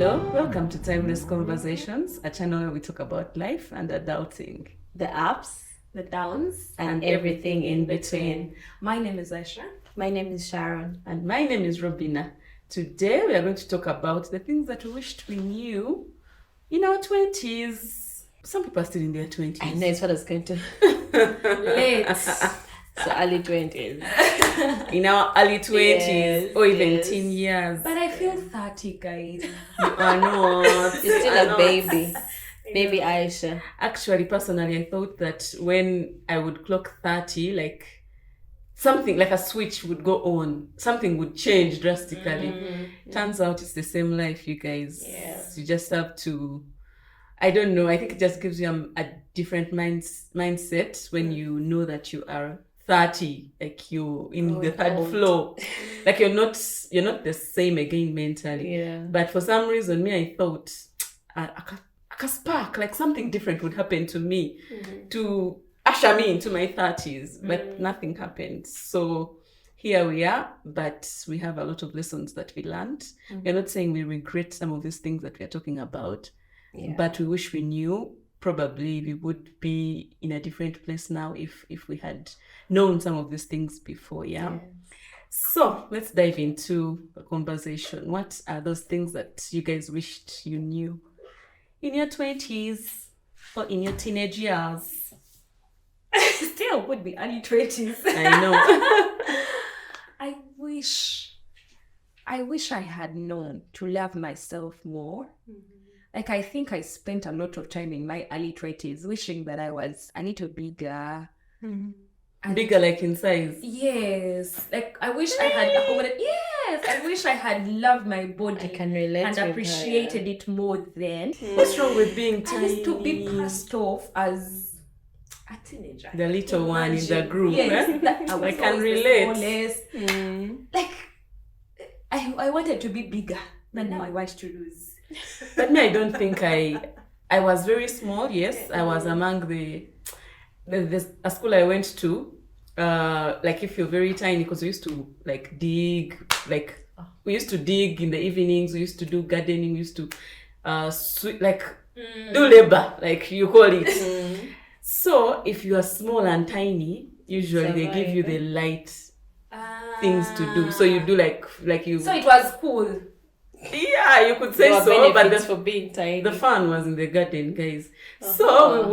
Hello, welcome to Timeless Conversations, a channel where we talk about life and adulting, the ups, the downs, and everything in between. My name is Aisha. My name is Sharon. And my name is Robinah. Today we are going to talk about the things that we wished we knew in our 20s. Some people are still in their 20s. I know it's what I was going to. Late. So early 20s. In our early 20s, Yes, or even yes. 10 years. But I feel 30, guys. You are not. You're still a baby. Baby Aisha. Actually, personally, I thought that when I would clock 30, like something like a switch would go on, something would change drastically. Turns out it's the same life, you guys. Yes. You just have to, I don't know, I think it just gives you a different mindset when you know that you are 30, like you're in the third old. floor. Like you're not the same again mentally. Yeah. But for some reason, I thought a spark, like something different would happen to me to usher me into my 30s, but nothing happened. So here we are, but we have a lot of lessons that we learned. We're not saying we regret some of these things that we're talking about, but we wish we knew. Probably we would be in a different place now if we had known some of these things before. So let's dive into the conversation. What are those things that you guys wished you knew in your 20s or in your teenage years? Still would be early 20s. I know. I wish I had known to love myself more. Like, I think I spent a lot of time in my early 20s wishing that I was a little bigger. And Bigger, like in size. yes. Like, I wish I had accommodated. Yes. I wish I had loved my body. I can relate and with her, appreciated it more then. What's wrong with being I tiny? used to be passed off as a teenager. The little one in the group. Yes, that I, was I can always the relate. smallest. Like, I wanted to be bigger, but now I want to lose. But me, I don't think I was very small. Yes, I was among the a school I went to. Like if you're very tiny, because we used to like dig, like we used to dig in the evenings. We used to do gardening. We used to do labor, like you call it. So if you are small and tiny, usually they give you the light things to do. So you do like you. So it was cool. Yeah, you could say There are so, but benefits for being tiny. the fun was in the garden, guys. So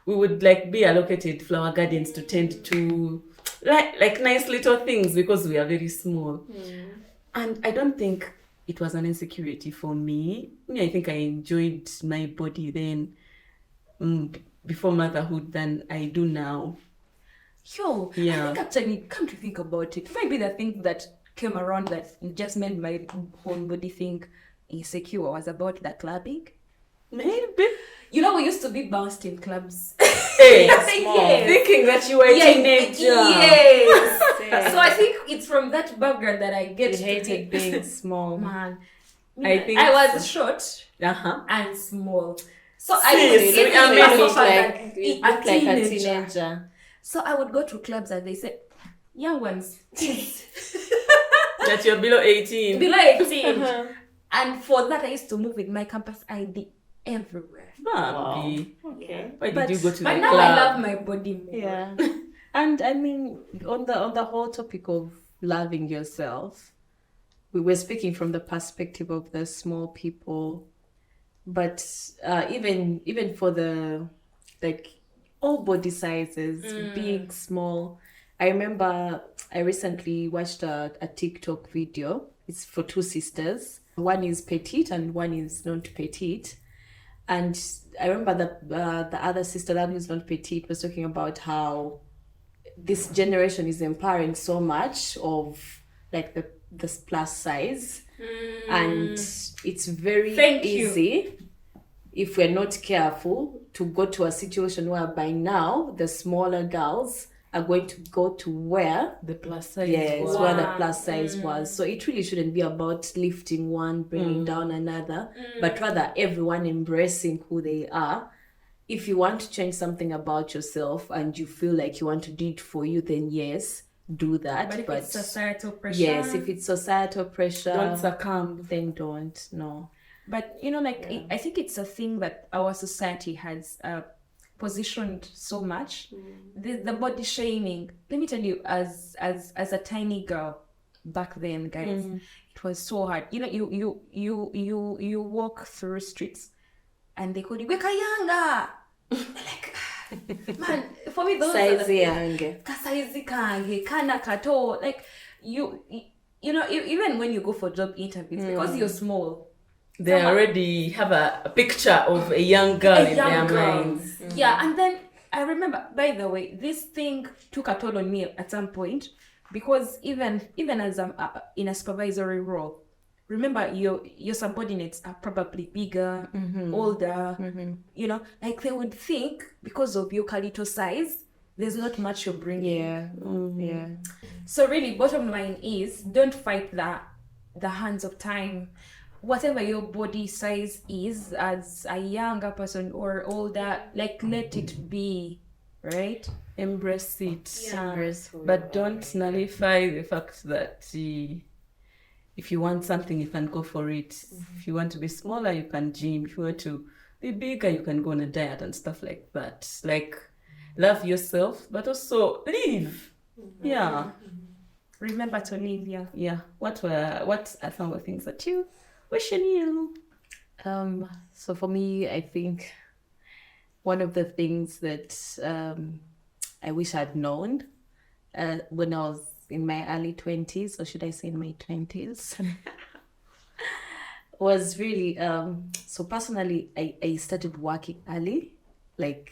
we would like be allocated flower gardens to tend to like nice little things because we are very small. And I don't think it was an insecurity for me. I think I enjoyed my body then before motherhood than I do now. Yo, Yeah. I think actually, come to think about it, maybe the thing that came around that just made my whole body think insecure was about the clubbing. Maybe. You know, we used to be bounced in clubs. Hey, Yes. thinking that you were a teenager. Yes. So I think it's from that background that I get You to hated be being small. man. I think I so. was short Uh-huh. and small. So Sis, I we would are even made myself Like, you as look like a teenager. So I would go to clubs and they said, young ones, That you're below 18. below 18. And for that, I used to move with my campus ID everywhere. Bobby. Okay. Why But- did you go to But the now club? I love my body more. Yeah. And I mean, on the whole topic of loving yourself, we were speaking from the perspective of the small people, but even for the like all body sizes, big, small. I remember I recently watched a TikTok video. It's for two sisters. One is petite and one is not petite. And I remember that the other sister, that who's not petite, was talking about how this generation is empowering so much of like the plus size, and it's very Thank you. easy if we're not careful to go to a situation whereby now the smaller girls are going to go to where The plus size. yes was- where the plus size was. So it really shouldn't be about lifting one, bringing down another, but rather everyone embracing who they are. If you want to change something about yourself and you feel like you want to do it for you, then yes, do that. But if it's societal pressure. Yes, if it's societal pressure, don't succumb. Then don't. No. But I think it's a thing that our society has positioned so much. The body shaming. Let me tell you, as a tiny girl back then, guys, it was so hard. You walk through streets, and they call you Weka Yanga. Like, man, for me those Saizi yange. Kasaizi kange, kana kato. Like even when you go for job interviews, because you're small, they already have a picture of a young girl in their minds. Yeah, and then I remember, by the way, this thing took a toll on me at some point, because even as I'm in a supervisory role, remember your subordinates are probably bigger, older, like they would think because of your little size, there's not much you're bringing. Yeah. So really, bottom line is, don't fight the hands of time. Whatever your body size is as a younger person or older, like let it be, right? Embrace it. Yeah. But don't nullify the fact that if you want something, you can go for it. If you want to be smaller, you can gym. If you want to be bigger, you can go on a diet and stuff like that. Like, love yourself, but also live. Yeah. Remember to live, yeah. Yeah. What are some of the things that you wish you knew? So for me, I think one of the things that I wish I'd known when I was in my early 20s, or should I say in my 20s, was really, so personally, I started working early, like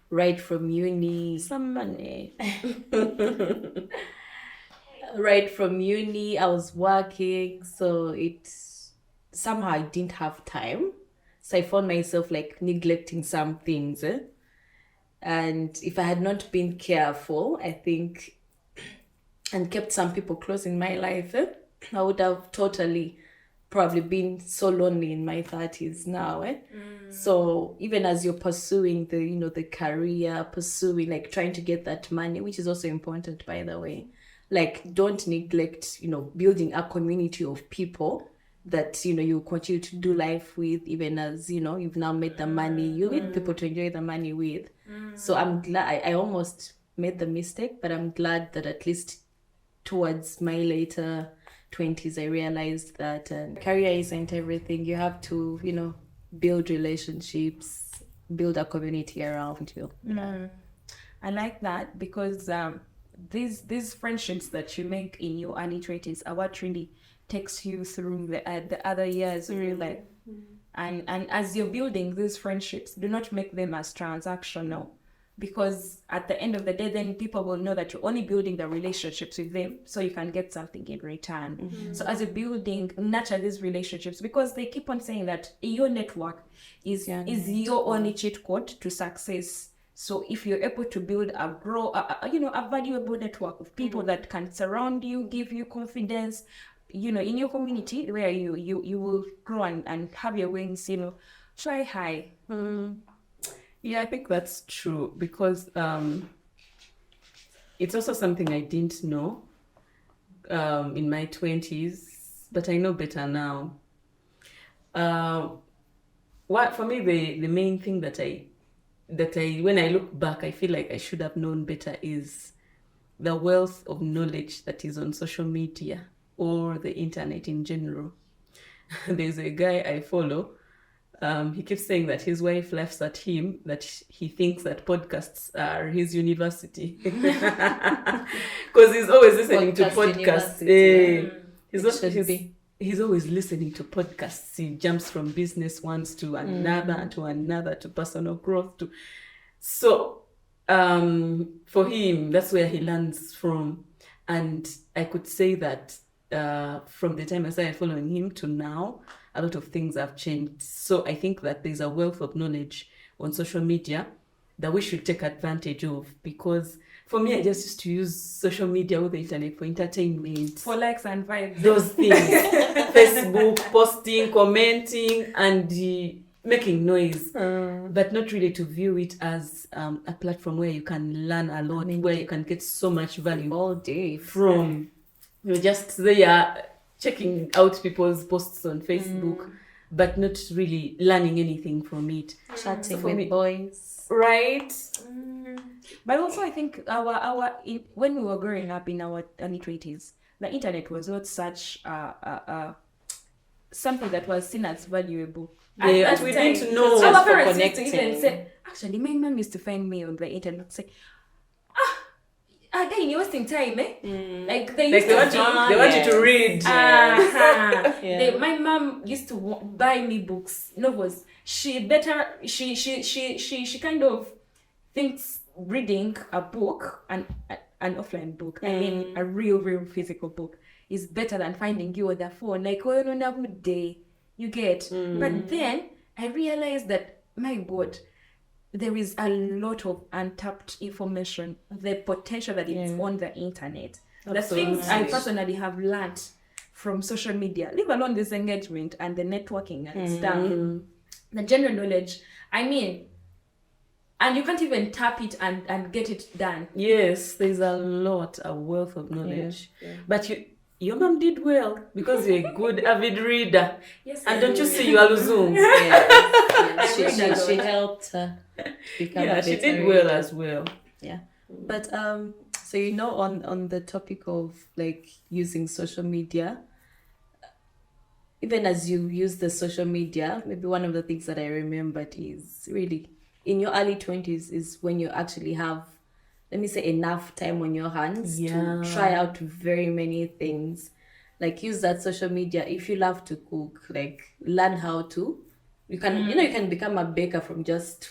right from uni. Some money. Right from uni, I was working, so somehow I didn't have time. So I found myself like neglecting some things. And if I had not been careful, I think, and kept some people close in my life, I would have totally probably been so lonely in my 30s now. So even as you're pursuing the career, pursuing, like trying to get that money, which is also important, by the way, like don't neglect, building a community of people that, you continue to do life with, even as, you've now made the money, you need people to enjoy the money with. So I'm glad, I almost made the mistake, but I'm glad that at least towards my later 20s, I realized that career isn't everything. You have to, build relationships, build a community around you. I like that, because these friendships that you make in your early 20s are what really takes you through the other years of your life. And as you're building these friendships, do not make them as transactional, because at the end of the day, then people will know that you're only building the relationships with them so you can get something in return. So as you're building, nurture these relationships, because they keep on saying that your network is your only cheat code to success. So if you're able to build a valuable network of people that can surround you, give you confidence, in your community, where you will grow and have your wings, try high. Yeah, I think that's true, because it's also something I didn't know in my 20s, but I know better now. What for me, the main thing that I when I look back, I feel like I should have known better is the wealth of knowledge that is on social media or the internet in general. There's a guy I follow. He keeps saying that his wife laughs at him, that he thinks that podcasts are his university. Because he's always listening to podcasts. He's always listening to podcasts. He jumps from business ones to another, to personal growth. So for him, that's where he learns from. And I could say that from the time I started following him to now, a lot of things have changed. So I think that there's a wealth of knowledge on social media that we should take advantage of, because for me, I just used to use social media or the internet for entertainment. For likes and vibes. Those things. Facebook, posting, commenting, and making noise, but not really to view it as a platform where you can learn a lot, where you can get so much value all day from. You're just there checking out people's posts on Facebook, but not really learning anything from it. Chatting with boys. Right? But also, I think when we were growing up in our early 20s, the internet was not such something that was seen as valuable. Yeah, we didn't know. Our parents used to even say, actually, my mom used to find me on the internet, say, again, you're wasting time, eh? Like they want you to read. My mom used to buy me books, novels. She kind of thinks reading a book, an offline book, I mean a real physical book, is better than finding you on the phone. Like, oh, no, a good day, you get. But then I realized that, my God, there is a lot of untapped information, the potential that is on the internet. Absolutely. The things I personally have learned from social media, leave alone this engagement and the networking and stuff, the general knowledge, I mean, and you can't even tap it and get it done. Yes, there's a wealth of knowledge. Yeah. But your mom did well because you're a good avid reader. Yes, and don't you see you are Zoom? She helped her become a better she did reader. well as well. Yeah. But so on the topic of like using social media, even as you use the social media, maybe one of the things that I remembered is really in your early 20s is when you actually have, let me say, enough time on your hands to try out very many things. Like use that social media. If you love to cook, like learn how to. You can, you can become a baker from just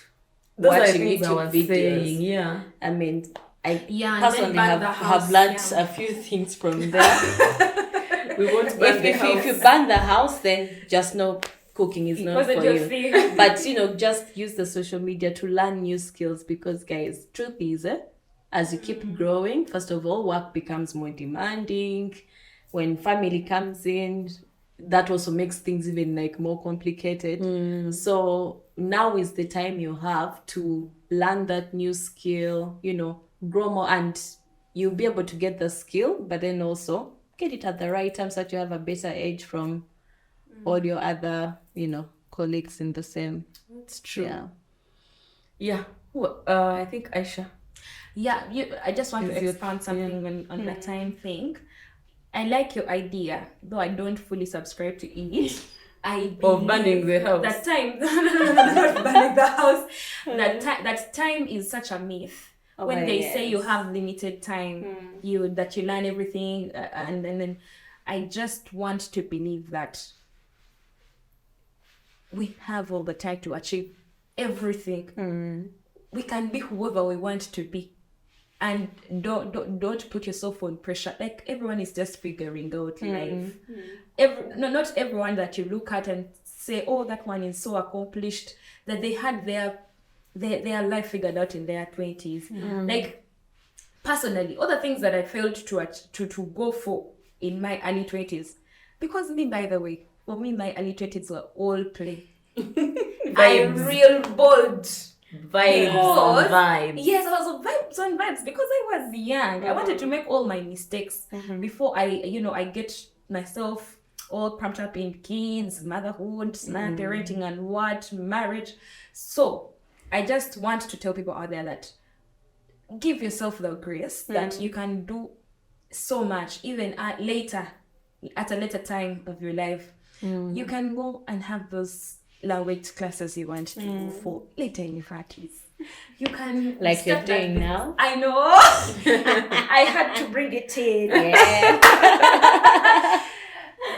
watching YouTube videos. I mean, I personally have learned a few things from there. We won't burn the house. If you burn the house, then just know cooking is not for you. But just use the social media to learn new skills, because guys, truth is, as you keep growing, first of all, work becomes more demanding. When family comes in, that also makes things even like more complicated. So now is the time you have to learn that new skill, grow more, and you'll be able to get the skill, but then also get it at the right time so that you have a better edge from all your other, colleagues in the same. That's true. Yeah. Well, I think Aisha. Yeah, I just want to expand something on the time thing. I like your idea, though I don't fully subscribe to it. Of burning the house. That time, not burning the house. That time is such a myth. When they say you have limited time, that you learn everything, and then I just want to believe that we have all the time to achieve everything. We can be whoever we want to be. And don't put yourself on pressure. Like, everyone is just figuring out life. Not everyone that you look at and say, oh, that one is so accomplished, that they had their life figured out in their 20s. Like, personally, all the things that I failed to go for in my early 20s, because me, by the way, for me, my early 20s were all play. I'm real bold. Vibes. Yes, I was on vibes because I was young. I wanted to make all my mistakes before I get myself all pumped up in kids, motherhood, parenting, and marriage. So I just want to tell people out there that give yourself the grace that you can do so much, even at a later time of your life. You can go and have those language classes you want to go for later in your 30s. You can, like you're doing now. I know. I had to bring it in. Yeah.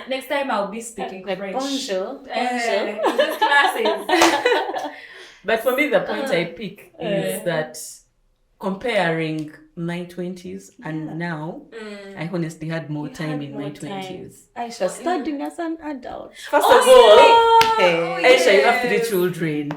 Next time I'll be speaking French. Bonjour. Those classes. But for me, the point I pick is that comparing my 20s and now, I honestly had more time in my 20s. Aisha, studying as an adult. First of all, Aisha, you have 3 children.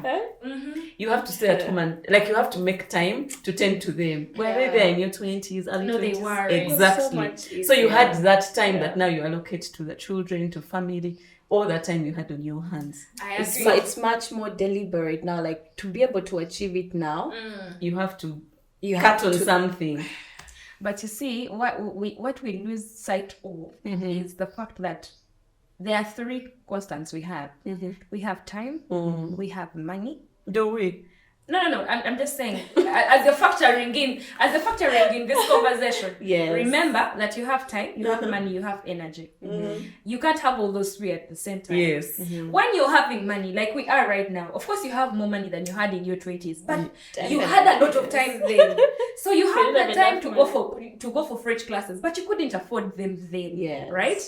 You have to stay at home and you have to make time to tend to them. Were they there in your 20s? No, they were. Exactly. So you had that time that now you allocate to the children, to family. all the time you had on your hands. I It's, agree. it's much more deliberate now. Like, to be able to achieve it now, You have to you cut have on to. something. But you see, what we lose sight of is the fact that there are three constants we have. We have time, we have money. Do we? No. I'm just saying, as you're factoring in this conversation. Yes. Remember that you have time, you have money, you have energy. You can't have all those three at the same time. Yes. When you're having money, like we are right now, of course you have more money than you had in your 20s, but you had a lot of time then. So you had the time to go for French classes, but you couldn't afford them then. Yes. Right?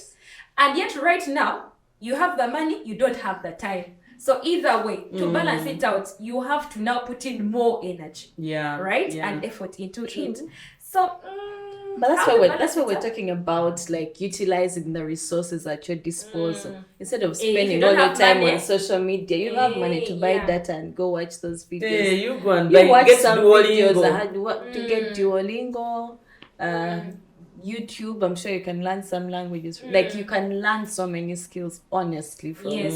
And yet right now, you have the money, you don't have the time. So either way, to balance it out, you have to now put in more energy, Yeah. right? Yeah. And effort into it. So, But that's how why we we're balance talking about, like, utilizing the resources at your disposal instead of If you spending don't all your have time money, on social media. You have money to buy yeah. data and go watch those videos. Yeah, you go and You watch get some Duolingo. videos. I had to get Duolingo, YouTube. I'm sure you can learn some languages. Like, you can learn so many skills, honestly, from yes,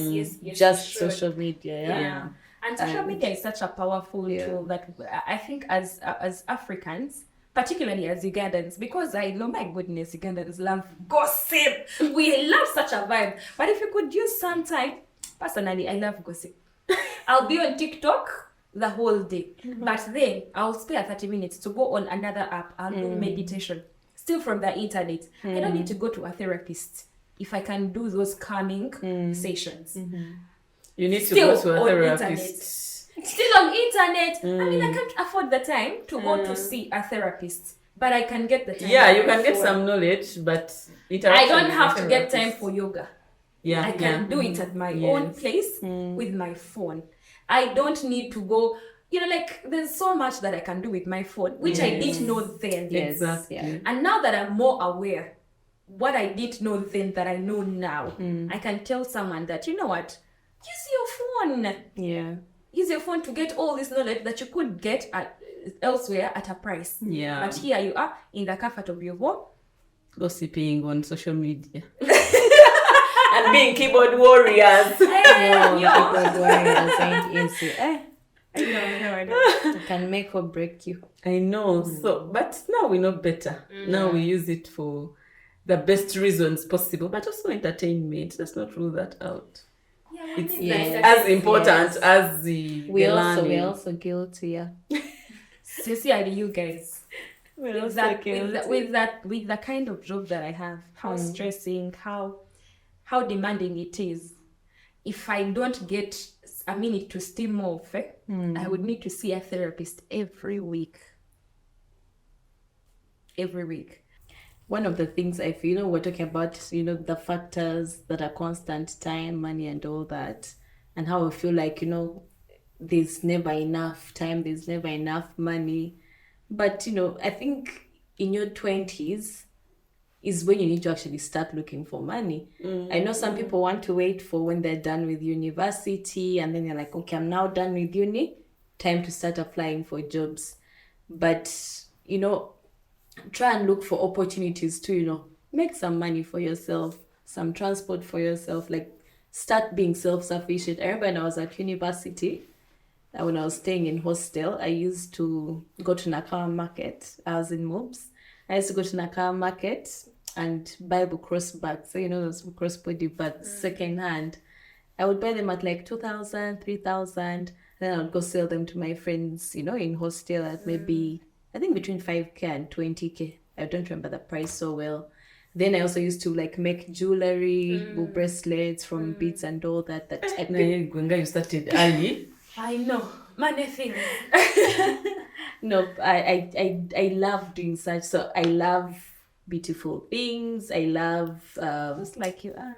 just you should. social media. Yeah. Yeah. And social media is such a powerful tool that I think as Africans, particularly as Ugandans, because I know, my goodness, Ugandans love gossip. We love such a vibe. But if you could use some time, personally, I love gossip. I'll be on TikTok the whole day. But then I'll spare 30 minutes to go on another app. I'll do meditation. Still from the internet. I don't need to go to a therapist if I can do those calming sessions. You need to Still go to a on therapist. Still on internet. I mean, I can't afford the time to go to see a therapist, but I can get the time. Yeah, on you my can get phone. some knowledge, but I interaction don't with have the to get time therapist. for yoga. Yeah, I can do it at my own place with my phone. I don't need to go. Like, there's so much that I can do with my phone, which I didn't know then. Yes. Exactly. Yeah. And now that I'm more aware, what I didn't know then that I know now, I can tell someone that, you know what, use your phone. Yeah. Use your phone to get all this knowledge that you could get elsewhere at a price. Yeah. But here you are in the comfort of your home. Gossiping on social media. And being keyboard warriors. People warriors ain't easy. I know. It can make or break you. I know. So, but now we know better. Now we use it for the best reasons possible, but also entertainment. Let's not rule that out. It's as important as the We're learning. also guilty. Yeah. Sincerely, you guys. We're With the kind of job that I have, how stressing, how demanding it is. If I don't get a minute to steam off, I would need to see a therapist every week. Every week. One of the things I feel, we're talking about, the factors that are constant: time, money, and all that, and how I feel like, there's never enough time, there's never enough money. But, I think in your 20s is when you need to actually start looking for money. I know some people want to wait for when they're done with university, and then they're like, okay, I'm now done with uni, time to start applying for jobs. But, try and look for opportunities to, make some money for yourself, some transport for yourself, like start being self-sufficient. I remember when I was at university, when I was staying in hostel, I used to go to Nakawa Market. I was in Mobs. I used to go to Nakawa Market and buy cross bags. So, those crossbody bags, second hand. I would buy them at like 2,000, 3,000. Then I would go sell them to my friends, in hostel at maybe, I think between 5K and 20K. I don't remember the price so well. Then I also used to like make jewelry, bracelets from beads and all that. Gwenga, you started early. I know. Money things. No, I love doing such. So I love beautiful things. I love Just like you are.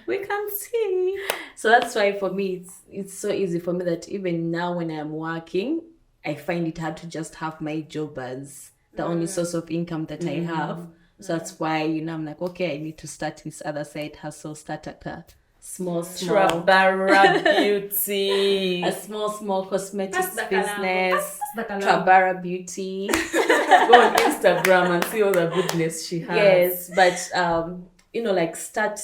We can see. So that's why for me it's so easy for me that even now when I'm working, I find it hard to just have my job as the only source of income that I have. So that's why, I'm like, okay, I need to start this other side hustle, start a small Trabara Beauty. a small cosmetics That's the kalango. business. That's the kalango. Trabara Beauty. Go on Instagram and see all the goodness she has. Yes, but like start,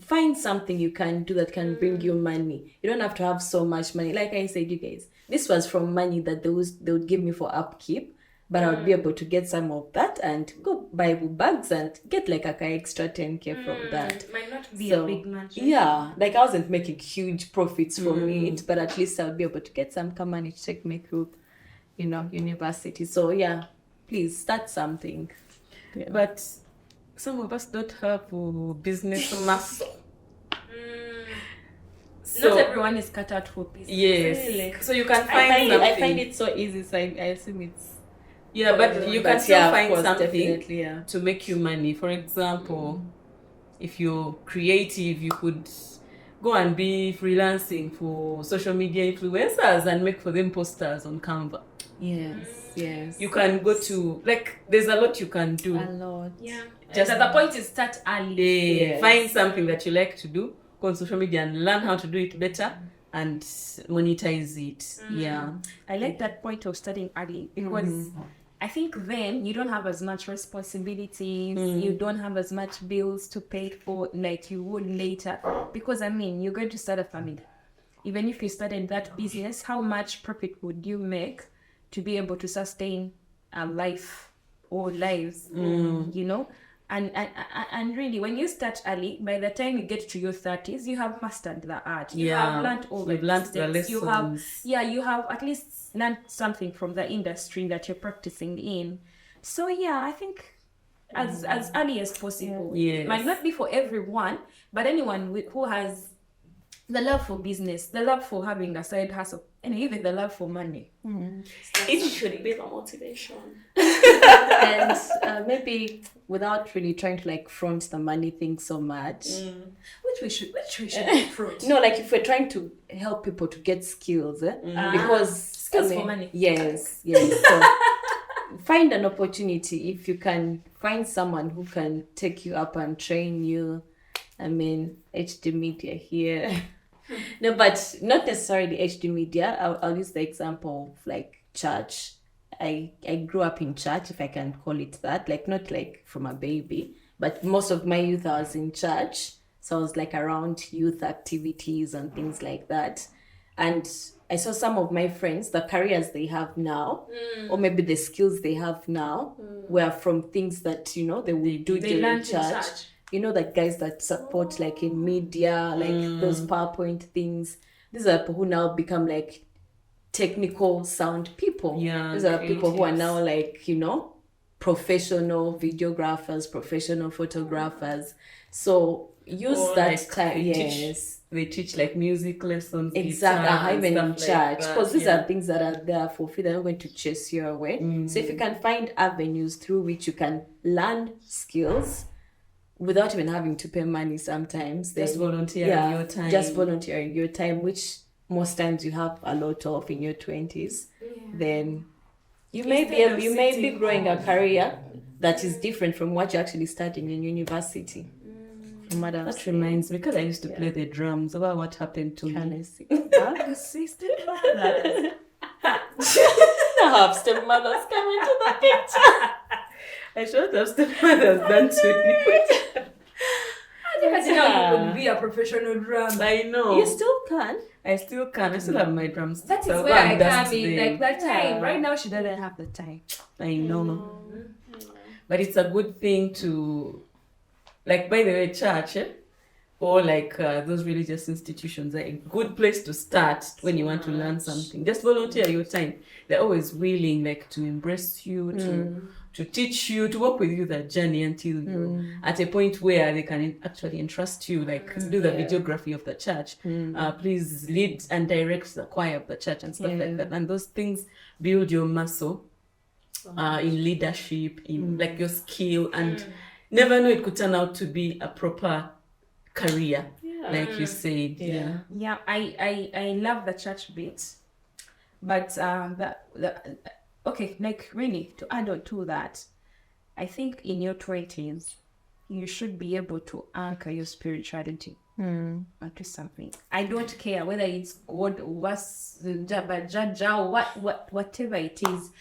find something you can do that can bring you money. You don't have to have so much money. Like I said, you guys, this was from money that they would give me for upkeep, but I would be able to get some of that and go buy bags and get like a extra 10K from that. Might not be a big mansion. Yeah, like I wasn't making huge profits from it, but at least I would be able to get some money to take me through, university. So yeah, please start something. Yeah. But some of us don't have business muscle. So, not everyone is cut out for business. Yes. Really? So you can find something. I find it so easy, so I assume it's... Yeah, but you can still find something yeah, to make you money. For example, if you're creative, you could go and be freelancing for social media influencers and make for them posters on Canva. Yes. You can go to, like, there's a lot you can do. A lot. Yeah. Just the point is start early. Yes. Find something that you like to do, go on social media and learn how to do it better and monetize it. Yeah. I like that point of starting early because I think then you don't have as much responsibilities, you don't have as much bills to pay for like you would later. Because you're going to start a family. Even if you started that business, how much profit would you make to be able to sustain a life or lives, And really, when you start early, by the time you get to your 30s, you have mastered the art. You have learned all the lessons. You have at least learned something from the industry that you're practicing in. So yeah, I think as early as possible. Yes. Might not be for everyone, but anyone who has the love for business, the love for having a side hustle, and even the love for money. It should be the motivation. And maybe without really trying to like front the money thing so much. Which we should front. No, like if we're trying to help people to get skills, because skills for money. Yes. So find an opportunity. If you can find someone who can take you up and train you. HD media here. No, but not necessarily HD media. I'll use the example of like church. I grew up in church, if I can call it that. Like not like from a baby, but most of my youth I was in church. So I was like around youth activities and things like that. And I saw some of my friends, the careers they have now, or maybe the skills they have now, were from things that, they will do during church. Like guys that support like in media, like those PowerPoint things. These are people who now become like technical sound people. Yeah. These are people who are now like, professional videographers, professional photographers. So use that like time. They teach like music lessons. Exactly. Even in church. Because these are things that are there for free. They're not going to chase you away. So if you can find avenues through which you can learn skills without even having to pay money sometimes. Just volunteering your time. Just volunteering your time, which most times you have a lot of in your 20s. Then you may be growing a career that is different from what you're actually studying in university. That reminds me, because I used to play the drums. About what happened to me. Stepmothers. I have stepmothers coming to the picture. I should have stepmothers done to me. You could be a professional drummer. I know. You still can. I still have my drums. That is where I come in. Like that time. Right now, she doesn't have the time. I know. But it's a good thing to, like, by the way, church, or like those religious institutions are a good place to start when you want to learn something. Just volunteer your time. They're always willing, like, to embrace you, to teach you, to walk with you that journey until you're at a point where they can actually entrust you, like do the videography of the church. Please lead and direct the choir of the church and stuff like that. And those things build your muscle in leadership, in like your skill, and never know it could turn out to be a proper career, like you said. Yeah, I love the church bit, but okay, like really to add on to that, I think in your 20s you should be able to anchor your spirituality onto something. I don't care whether it's God or whatever it is.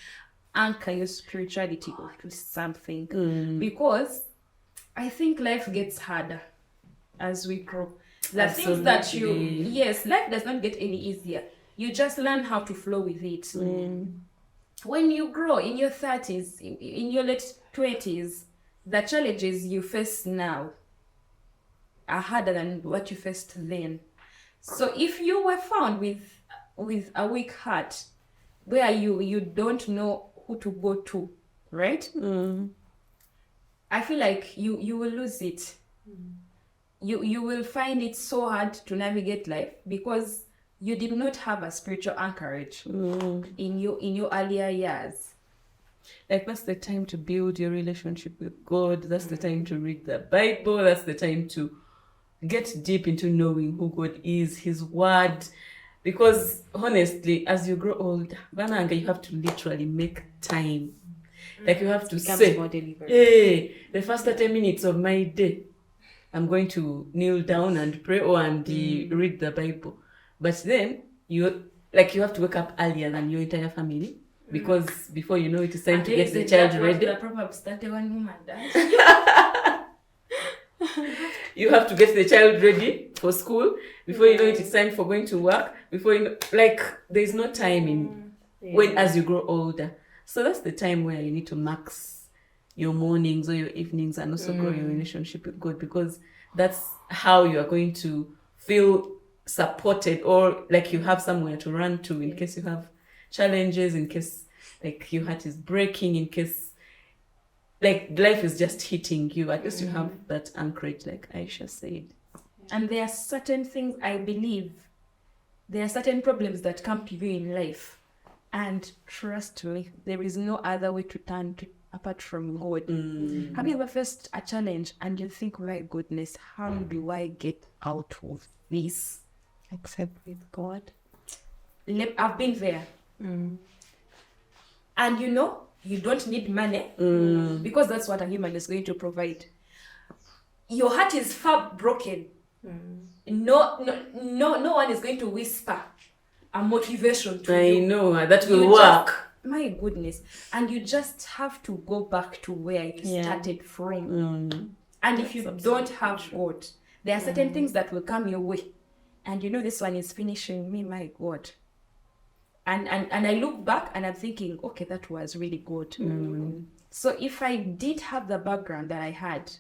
Anchor your spirituality onto something, because I think life gets harder as we grow. The things that Absolutely. life does not get any easier. You just learn how to flow with it. When you grow in your 30s, in your late 20s, the challenges you face now are harder than what you faced then. So if you were found with a weak heart, where you don't know who to go to, right? I feel like you will lose it. You will find it so hard to navigate life because you did not have a spiritual anchorage in your earlier years. Like, that's the time to build your relationship with God. That's the time to read the Bible. That's the time to get deep into knowing who God is, His Word. Because honestly, as you grow older, Bananga, you have to literally make time. Like, you have to say, hey, the first 30 minutes of my day, I'm going to kneel down and pray and read the Bible. But then you have to wake up earlier than your entire family. Because before you know it, it's time to get the child ready. Proverbs 31 woman does. You have to get the child ready for school. Before you know it, it's time for going to work. Before you know, like, there's no time in when as you grow older. So that's the time where you need to max your mornings or your evenings and also grow your relationship with God, because that's how you are going to feel supported, or like you have somewhere to run to in case you have challenges, in case like your heart is breaking, in case like life is just hitting you. At least you have that anchorage, like Aisha said. And there are certain things, I believe, there are certain problems that come to you in life, and trust me, there is no other way to turn to apart from God. Have you ever faced a challenge and you think, my goodness, how do I get out of this? Except with God. I've been there. And you don't need money because that's what a human is going to provide. Your heart is far broken. No one is going to whisper a motivation to you. I know that will work. My goodness. And you just have to go back to where it started from. And if you don't have God, there are certain things that will come your way. And this one is finishing me, my God. And I look back and I'm thinking, okay, that was really good. So if I did have the background that I had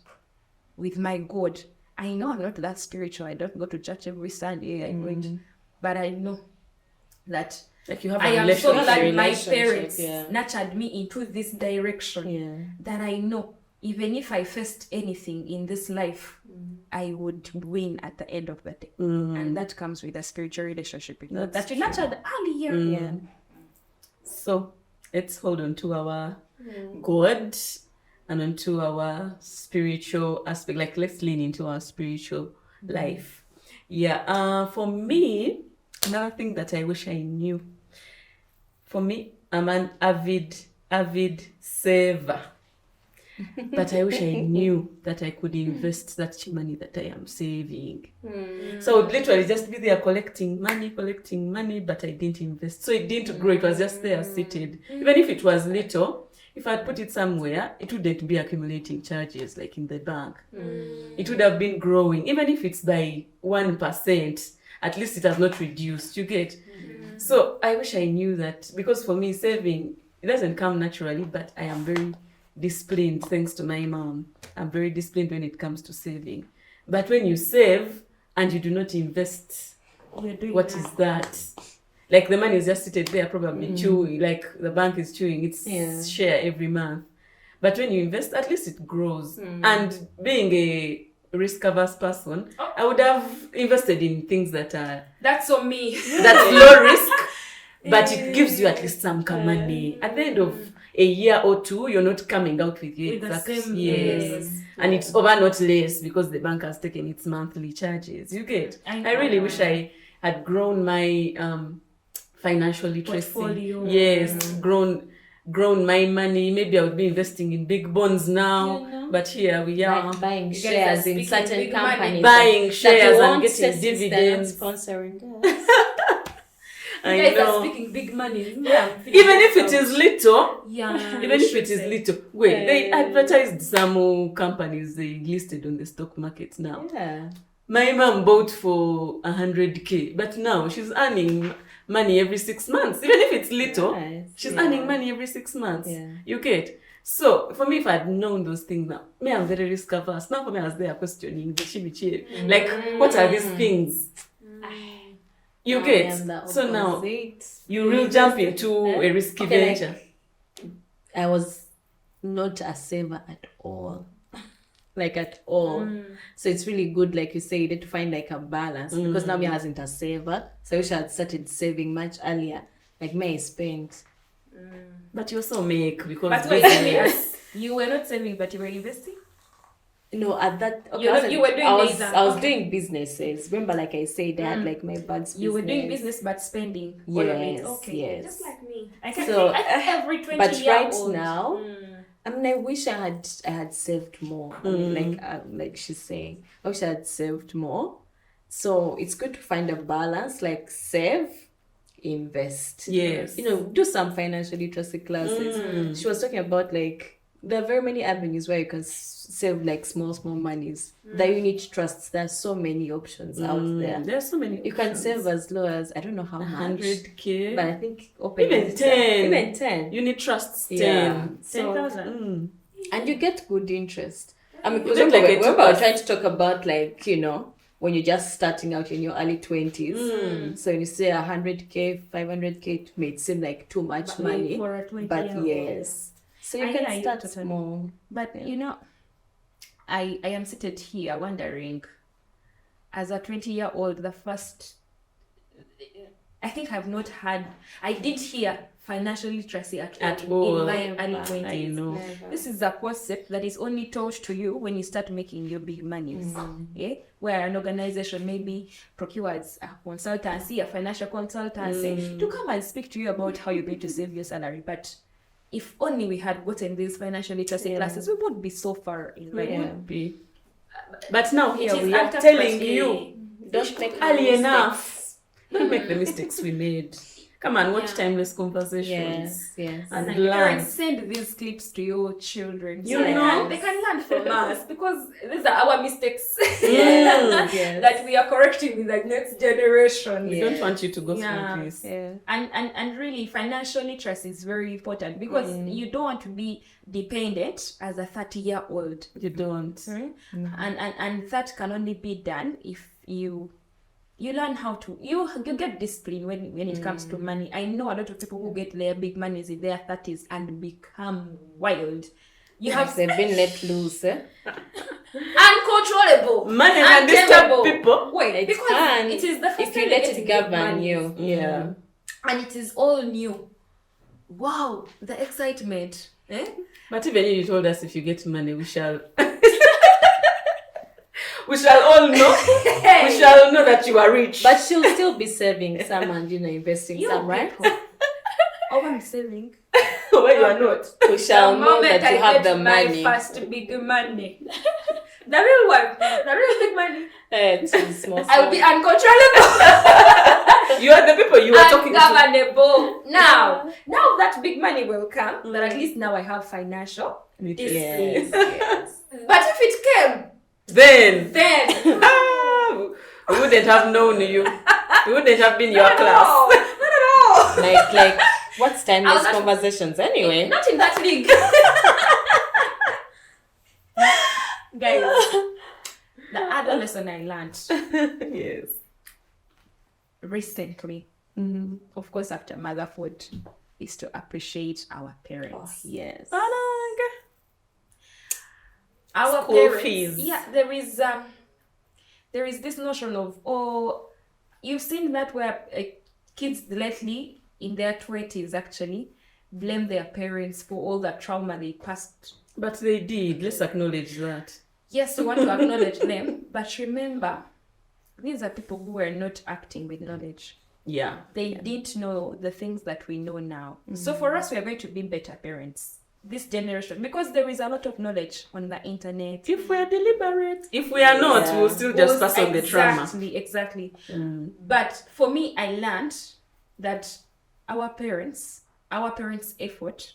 with my God, I know I'm not that spiritual. I don't go to church every Sunday. But I know that like you have I am so glad my parents nurtured me into this direction that I know even if I faced anything in this life, I would win at the end of the day. And that comes with a spiritual relationship with God that you nurtured earlier. So let's hold on to our God and onto our spiritual aspect. Like, let's lean into our spiritual life. For me, another thing that I wish I knew. For me, I'm an avid saver. But I wish I knew that I could invest that money that I am saving. So I would literally just be there collecting money, but I didn't invest. So it didn't grow. It was just there seated. Even if it was little, if I'd put it somewhere, it wouldn't be accumulating charges like in the bank. It would have been growing. Even if it's by 1%, at least it has not reduced. You get? So I wish I knew that, because for me, saving, it doesn't come naturally, but I am very disciplined thanks to my mom. I'm very disciplined when it comes to saving. But when you save and you do not invest, what is that? Like, the money is just seated there, probably chewing, like the bank is chewing its share every month. But when you invest, at least it grows. And being a risk-averse person, I would have invested in things that are... That's on me. That's low risk, but it gives you at least some money. At the end of a year or two, you're not coming out with your exact and it's over, not less, because the bank has taken its monthly charges. You get? I really wish I had grown my financial literacy. Portfolio. Yes, grown my money. Maybe I would be investing in big bonds now, but here we are, like buying shares in certain companies, buying shares and getting dividends. Sponsoring us. I guys know. are speaking big money. Even if it is little, Yeah. even if it is little. Wait, they advertised some companies they listed on the stock market now. Yeah. My mom bought for 100K, but now she's earning money every 6 months. Even if it's little, Nice. she's Yeah. earning money every 6 months. Yeah. You get? So for me, if I'd known those things now, me, I'm very risk averse. Now for me, I was there questioning the chimichi. Like, what are these things? You I get? am the So now opposite. you will jump into a risky Okay, like, venture. I was not a saver at all. Like at all. So it's really good, like you say, you need to find like a balance because now me hasn't a saver. So I wish I had started saving much earlier. Like me, I spent. But you also make because But wait, tell me, you were not saving, but you were investing? No, at that okay, You were doing I was neither. I was Okay. doing businesses. Remember, like I said, I had like my dad's business. You were doing business but spending all of it. Yes, Okay. yes. Just like me. I think So, every 20 but year right old. now, I mean, I wish I had saved more. I mean, like she's saying, I wish I had saved more. So it's good to find a balance, like save, invest. Yes. You know, do some financial literacy classes. She was talking about like there are very many avenues where you can save like small monies. The unit trusts. There's so many options out there. There's so many. You can options. save as low as I don't know how much, 100K. but I think open Even 10. Even 10. Unit trusts 10. Yeah. So, 10,000. and you get good interest. I mean, You because get like a remember we were 2%. trying to talk about like, you know, when you're just starting out in your early 20s. So when you say 100K, 500K, it may seem like too much money. For a 20 But year old. yes. So you I can hear you start totally. small. But you know, I am seated here wondering, as a 20-year-old, the first, I think I did hear financial literacy at all. in my early Never. 20s. I know. This is a concept that is only taught to you when you start making your big monies. Yeah? Where an organization maybe procures a consultancy, a financial consultancy, to come and speak to you about how you're going to save your salary. But if only we had gotten these financial literacy classes, we wouldn't be so far in life. Yeah. Would be. But now here It is we are after telling plus you, Don't make early mistakes. enough. Don't make the mistakes we made. Come on, watch timeless conversations. Yes, yes. And And learn. parents, send these clips to your children. You so know. they can learn from us because these are our mistakes Yes. that we are correcting with the next generation. We don't want you to go Yeah. through this. Yeah. And really, financial literacy is very important because you don't want to be dependent as a 30-year-old. You don't. And that can only be done if you learn how to you get discipline when it comes to money. I know a lot of people who get their big monies in their 30s and become wild. You have They've been let loose. uncontrollable, Money can disturb untamable. people. Wait, It because can, it is the first if you time let you're it getting big govern monies. you. Yeah. And it is all new. Wow, the excitement. But even you told us if you get money, we shall. We shall all know. We shall know that you are rich. But she'll still be saving some and, you know, investing You some, right? people. Oh, I'm saving. When you are not. We shall The know moment that you I have get the my money. first big money. The real one. The real big money. Small. I will be uncontrollable. You are the people you are talking to. Ungovernable. Now that big money will come, but at least now I have financial. Yes, yes. But if it came, Then then we wouldn't have known you. We wouldn't have been your class. no, not at all. Like, what's I timeless was not- conversations anyway? Not in that league. Guys, the other lesson I learned Yes. recently, of course, after motherhood, is to appreciate our parents. Yes. Our School parents, fees. yeah, there is this notion of, oh, you've seen that where kids lately in their 20s actually blame their parents for all the trauma they passed. But they did. Let's acknowledge that. Yes, we want to acknowledge them, but remember, these are people who were not acting with knowledge. Yeah. They didn't know the things that we know now. So for us, we are going to be better parents. This generation, because there is a lot of knowledge on the internet. If we are deliberate. If we are not, we'll still just pass on the trauma. Exactly. But for me, I learned that our parents' effort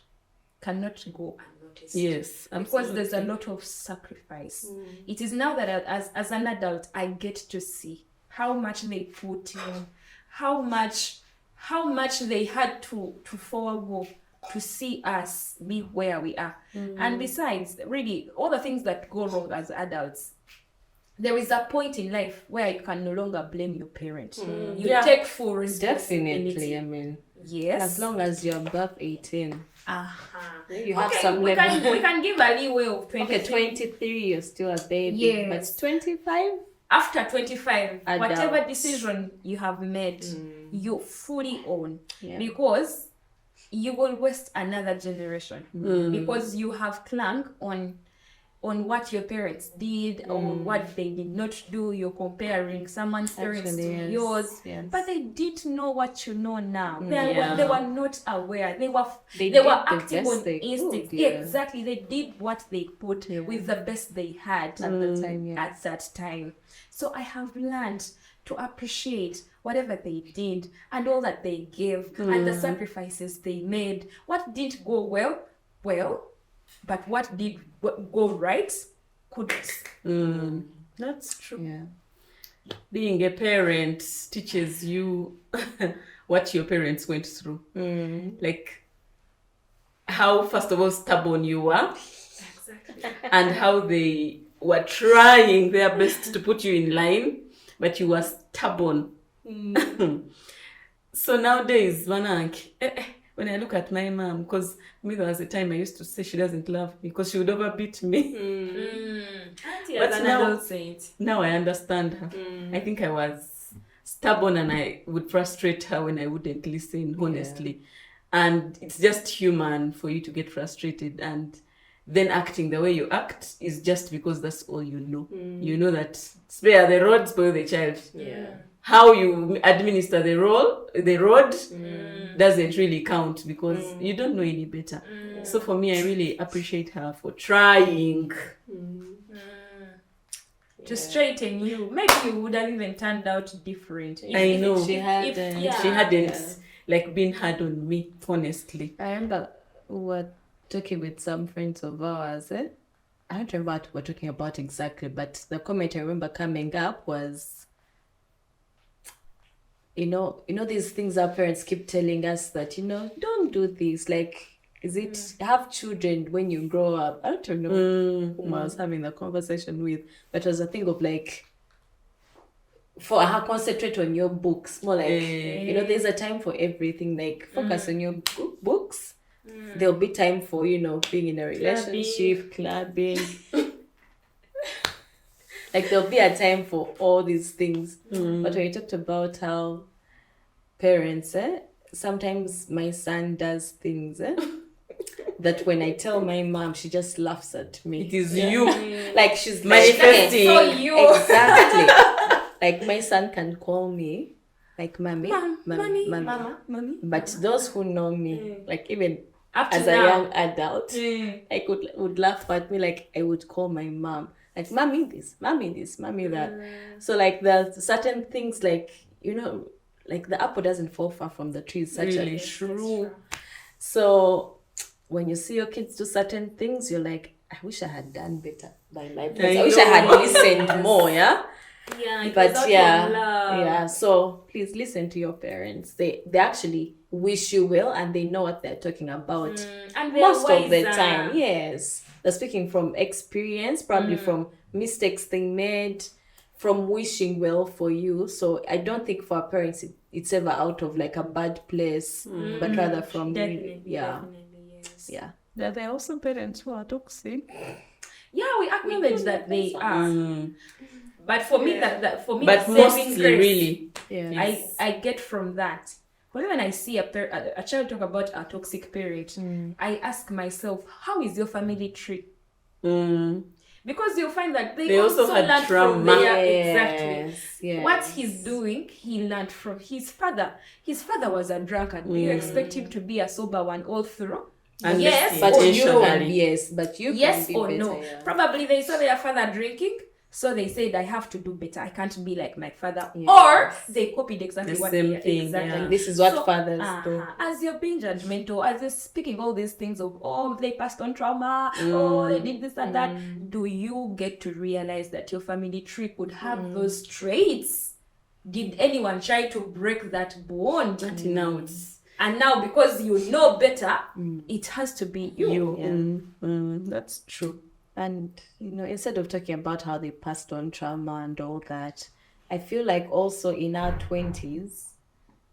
cannot go unnoticed. Yes, Because there's a lot of sacrifice. It is now that as an adult, I get to see how much they put in, how much they had to forego to see us be where we are. And besides, really, all the things that go wrong as adults, there is a point in life where you can no longer blame your parent. You take full responsibility. Definitely, I mean, Yes. as long as you're above 18, you have Okay, some we level. can give a leeway of 20. Okay, 23, you're still a baby. Yes. But 25? After 25, whatever Adults. decision you have made, you fully own. Yeah. Because you will waste another generation. Because you have clung on what your parents did or what they did not do. You're comparing someone's parents Actually, to yes. yours. Yes. But they didn't know what you know now. Yeah. They were not aware. They were did were the acting best on they instinct. could, yeah. Exactly. They did what they could with the best they had At the time, yeah. at that time. So I have learned to appreciate whatever they did and all that they gave and the sacrifices they made. What didn't go well, but what did go right, couldn't. That's true. Yeah. Being a parent teaches you what your parents went through. Like how, first of all, stubborn you were. Exactly. And how they were trying their best to put you in line, but you were stubborn. So nowadays, when I look at my mom, because me there was a time I used to say she doesn't love me because she would overbeat me. But now I understand her. I think I was stubborn and I would frustrate her when I wouldn't listen, honestly. And it's just human for you to get frustrated, and then acting the way you act is just because that's all you know. You know that spare the rod, spoil the child. How you administer the rod doesn't really count because you don't know any better. So for me, I really appreciate her for trying. To straighten you. Maybe you would have even turned out different. I know. She hadn't. She hadn't like been hard on me, honestly. I remember we were talking with some friends of ours. I don't remember what we're talking about exactly, but the comment I remember coming up was, you know these things our parents keep telling us that, don't do this. Like, is it have children when you grow up? I don't know whom I was having the conversation with, but it was a thing of like, for her, concentrate on your books. More like, there's a time for everything. Like, focus on your books. There'll be time for, being in a relationship, clubbing. Like, there'll be a time for all these things. But when you talked about how parents, sometimes my son does things, that when I tell my mom, she just laughs at me. It is you. Like, she's manifesting. So you. Exactly. Like, my son can call me, like, mommy. Mama. But those who know me, like, even Up to as a now. young adult, I would laugh at me, like, I would call my mom, like, mommy this, mommy that. So, like, there's certain things, like, like, the apple doesn't fall far from the tree. It's such Really a true. So, when you see your kids do certain things, you're like, I wish I had done better by my parents. I wish I had listened more, yeah? Yeah, it But was out yeah, of love. yeah. So please listen to your parents. They actually wish you well and they know what they're talking about And they're most of the wiser. time. Yes, they're speaking from experience, probably from mistakes they made, from wishing well for you. So I don't think for our parents it's ever out of like a bad place, but rather from Definitely, yeah, yes. yeah. There are also parents who are toxic. Yeah, we acknowledge that they are. But for me, for me, But saving mostly, grace, really. Yeah. I get from that. But when I see a child talk about a toxic parent, I ask myself, how is your family tree? Because you'll find that they also also had learned from trauma. their exactly. Yes. What he's doing, he learned from his father. His father was a drunkard. You expect him to be a sober one all through? And yes, But or you no. can, yes, but you Yes can be or better, no. yeah. Probably they saw their father drinking. So they said I have to do better. I can't be like my father. Yes. Or they copied exactly The what same they thing, exactly. yeah. This is what So, fathers do. As you're being judgmental, as you're speaking all these things of, oh, they passed on trauma, oh, they did this and that, do you get to realize that your family tree could have those traits? Did anyone try to break that bond? Until now, it's And now, because you know better, it has to be you. Yeah. that's true. And, instead of talking about how they passed on trauma and all that, I feel like also in our 20s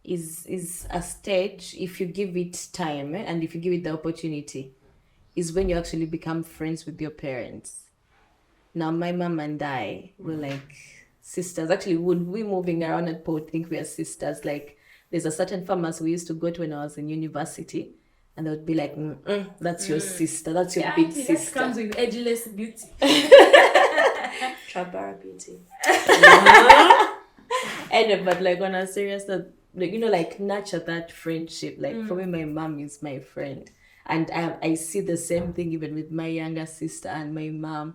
is a stage, if you give it time and if you give it the opportunity, is when you actually become friends with your parents. Now, my mom and I were like sisters. Actually, when we moving around at Port, think we are sisters. Like, there's a certain farmers we used to go to when I was in university. And they would be like, that's your sister. That's your big That sister. comes with ageless beauty. Trabara beauty. And but like on a serious note, like nurture that friendship. Like for me, my mom is my friend. And I see the same thing even with my younger sister and my mom.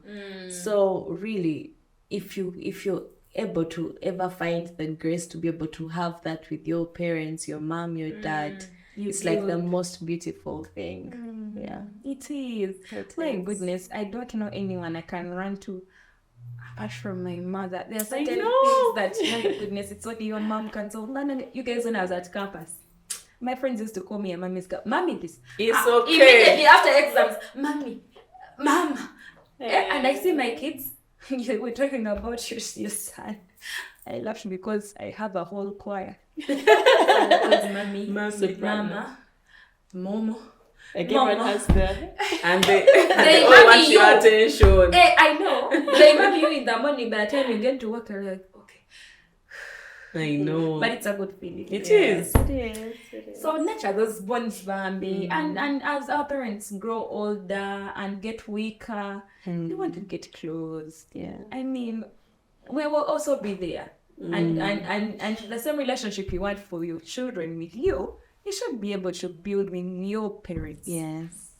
So really, if you're able to ever find the grace to be able to have that with your parents, your mom, your dad, it's like the most beautiful thing. Yeah. It is. My goodness, I don't know anyone I can run to apart from my mother. There are certain things that, my goodness, it's only your mom can solve. No, you guys, when I was at campus, my friends used to call me a mommy this. It's okay. Immediately after exams, mommy, mama. And I see my kids, we're talking about your son. I laughed because I have a whole choir. Mommy, mama, momo. Like everyone has the... And they all want your attention. Hey, I know. They mom you in the morning, by the time you get to work, you're like, okay. I know. But it's a good feeling. It is. It is. So nurture those bonds, Bambi. And as our parents grow older and get weaker, they want to get close. Yeah. I mean, we will also be there. And the same relationship you want for your children with you, you should be able to build with your parents. Yes.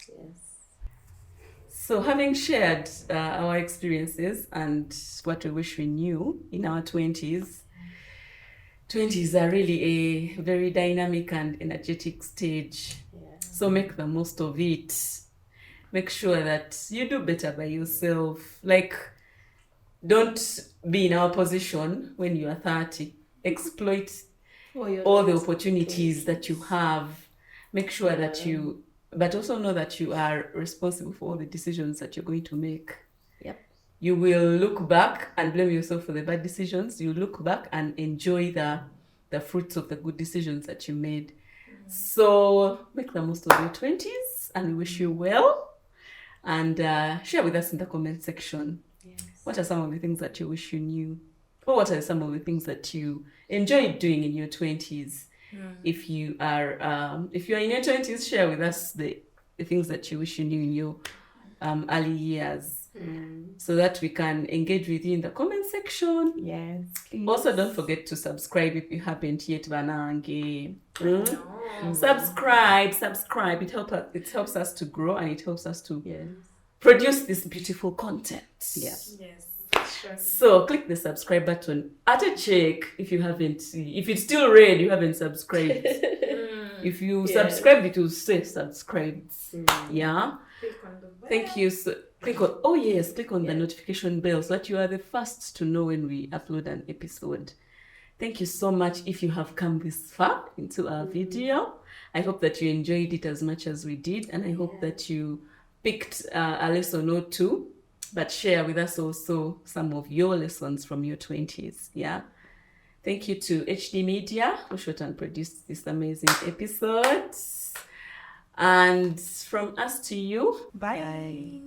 So having shared our experiences and what we wish we knew in our 20s, 20s are really a very dynamic and energetic stage. Yeah. So make the most of it. Make sure that you do better by yourself. Like, don't be in our position when you are 30. Exploit all the opportunities that you have. Make sure that but also know that you are responsible for all the decisions that you're going to make. Yep. You will look back and blame yourself for the bad decisions. You look back and enjoy the fruits of the good decisions that you made. So make the most of your 20s, and we wish you well. And share with us in the comment section. Yes. What are some of the things that you wish you knew? Or what are some of the things that you enjoyed doing in your 20s? If you are in your 20s, share with us the things that you wish you knew in your early years, so that we can engage with you in the comment section. Yes. Please. Also, don't forget to subscribe if you haven't yet. Banange. Subscribe. It helps us to grow, and it helps us to produce this beautiful content. Yeah. Yes. So click the subscribe button. At a check if you haven't. If it's still red, you haven't subscribed. If you subscribe, it will say subscribed. Yeah. Click on the bell. Thank you. So click on the notification bell so that you are the first to know when we upload an episode. Thank you so much if you have come this far into our video. I hope that you enjoyed it as much as we did, and I hope that you picked a lesson or two. But share with us also some of your lessons from your 20s. Yeah. Thank you to HD Media who shot and produced this amazing episode. And from us to you, Bye.